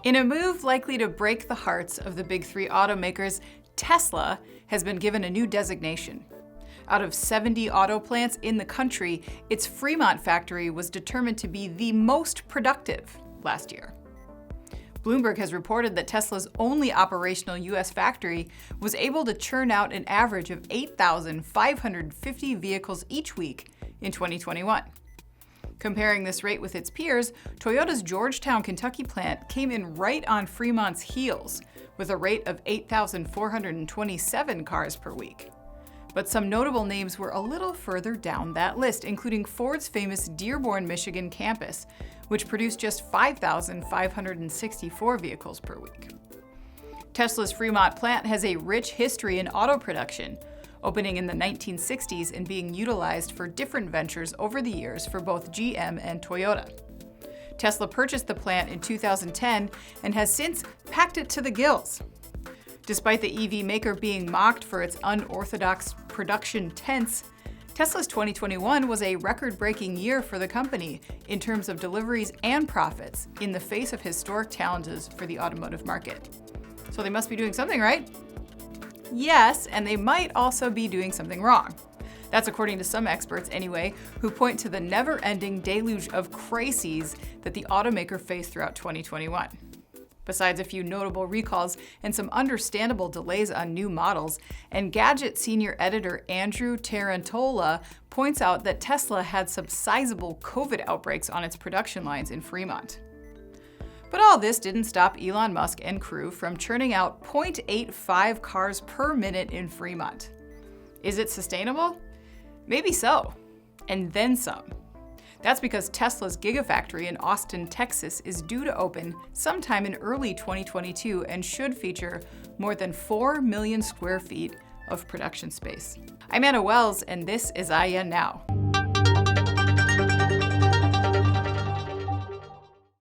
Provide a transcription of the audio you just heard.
In a move likely to break the hearts of the big three automakers, Tesla has been given a new designation. Out of 70 auto plants in the country, its Fremont factory was determined to be the most productive last year. Bloomberg has reported that Tesla's only operational U.S. factory was able to churn out an average of 8,550 vehicles each week in 2021. Comparing this rate with its peers, Toyota's Georgetown, Kentucky plant came in right on Fremont's heels, with a rate of 8,427 cars per week. But some notable names were a little further down that list, including Ford's famous Dearborn, Michigan campus, which produced just 5,564 vehicles per week. Tesla's Fremont plant has a rich history in auto production, opening in the 1960s and being utilized for different ventures over the years for both GM and Toyota. Tesla purchased the plant in 2010 and has since packed it to the gills. Despite the EV maker being mocked for its unorthodox production tenets, Tesla's 2021 was a record-breaking year for the company in terms of deliveries and profits in the face of historic challenges for the automotive market. So they must be doing something right. Yes, and they might also be doing something wrong. That's according to some experts anyway, who point to the never-ending deluge of crises that the automaker faced throughout 2021. Besides a few notable recalls and some understandable delays on new models, Engadget senior editor Andrew Tarantola points out that Tesla had some sizable COVID outbreaks on its production lines in Fremont. But all this didn't stop Elon Musk and crew from churning out 0.85 cars per minute in Fremont. Is it sustainable? Maybe so, and then some. That's because Tesla's Gigafactory in Austin, Texas is due to open sometime in early 2022 and should feature more than 4 million square feet of production space. I'm Anna Wells, and this is IEN Now.